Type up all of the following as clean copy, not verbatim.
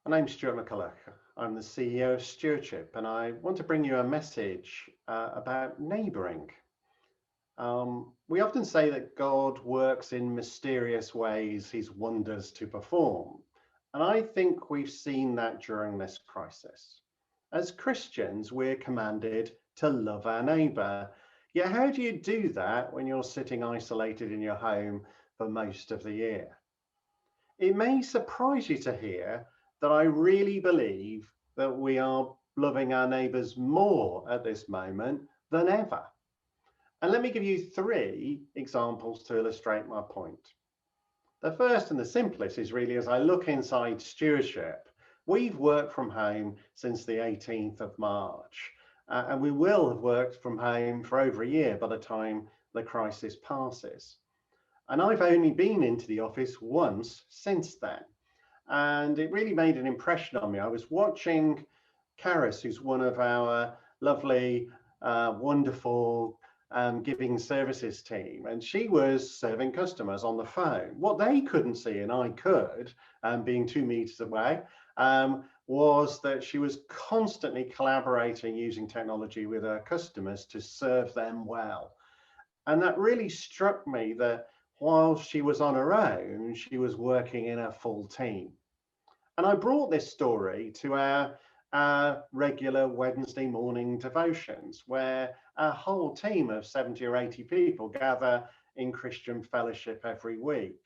My name's Stuart McCulloch. I'm the CEO of Stewardship, and I want to bring you a message about neighbouring. We often say that God works in mysterious ways, his wonders to perform. And I think we've seen that during this crisis. As Christians, we're commanded to love our neighbour. Yet how do you do that when you're sitting isolated in your home for most of the year? It may surprise you to hear that I really believe that we are loving our neighbours more at this moment than ever. And let me give you 3 examples to illustrate my point. The first and the simplest is really, as I look inside Stewardship, we've worked from home since the 18th of March, and we will have worked from home for over a year by the time the crisis passes. And I've only been into the office once since then. And it really made an impression on me. I was watching Karis, who's one of our lovely, wonderful giving services team, and she was serving customers on the phone. What they couldn't see, and I could, being 2 meters away, was that she was constantly collaborating using technology with her customers to serve them well. And that really struck me that while she was on her own, she was working in a full team. And I brought this story to our regular Wednesday morning devotions, where our whole team of 70 or 80 people gather in Christian fellowship every week.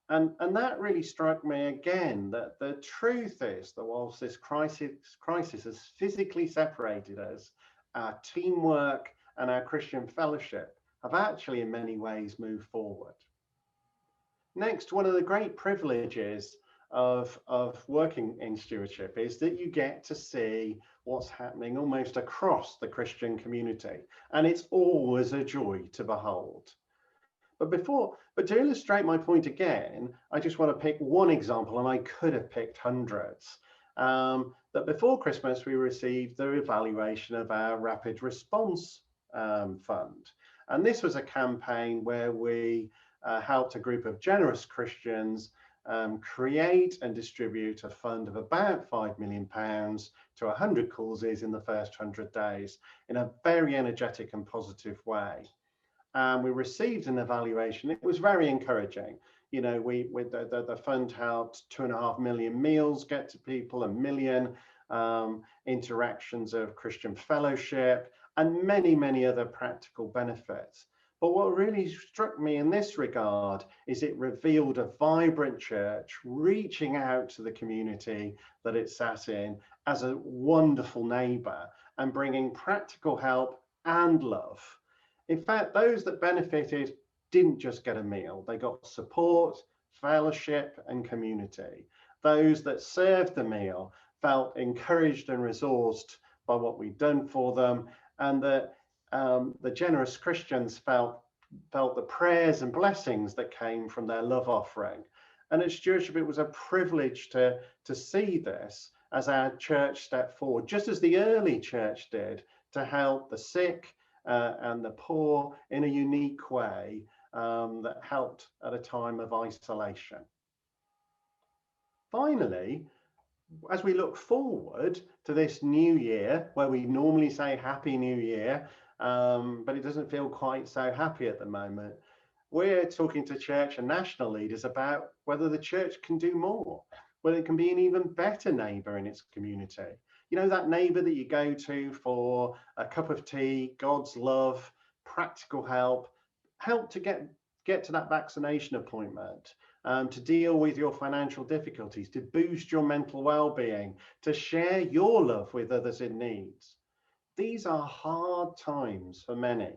And that really struck me again, that the truth is that whilst this crisis has physically separated us, our teamwork and our Christian fellowship have actually in many ways moved forward. Next, one of the great privileges of working in Stewardship is that you get to see what's happening almost across the Christian community, and it's always a joy to behold. But to illustrate my point again, I just want to pick one example, and I could have picked hundreds. That before Christmas we received the evaluation of our rapid response fund, and this was a campaign where we helped a group of generous Christians create and distribute a fund of about £5 million to 100 causes in the first 100 days in a very energetic and positive way. We received an evaluation. It was very encouraging. You know, the fund helped 2.5 million meals get to people, 1 million interactions of Christian fellowship, and many, many other practical benefits. But what really struck me in this regard is it revealed a vibrant church reaching out to the community that it sat in as a wonderful neighbour and bringing practical help and love. In fact, those that benefited didn't just get a meal, they got support, fellowship and community. Those that served the meal felt encouraged and resourced by what we'd done for them, and that the generous Christians felt the prayers and blessings that came from their love offering. And at Stewardship, it was a privilege to see this as our church stepped forward, just as the early church did, to help the sick and the poor in a unique way that helped at a time of isolation. Finally, as we look forward to this new year, where we normally say Happy New Year, but it doesn't feel quite so happy at the moment, we're talking to church and national leaders about whether the church can do more, whether it can be an even better neighbour in its community. You know, that neighbour that you go to for a cup of tea, God's love, practical help to get to that vaccination appointment, to deal with your financial difficulties, to boost your mental well-being, to share your love with others in need. These are hard times for many.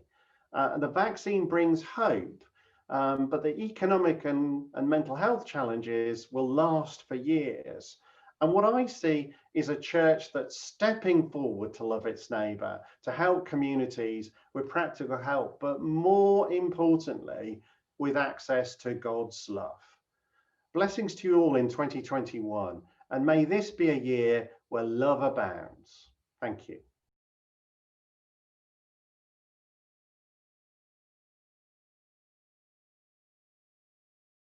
The vaccine brings hope, but the economic and mental health challenges will last for years. And what I see is a church that's stepping forward to love its neighbour, to help communities with practical help, but more importantly, with access to God's love. Blessings to you all in 2021, and may this be a year where love abounds. Thank you.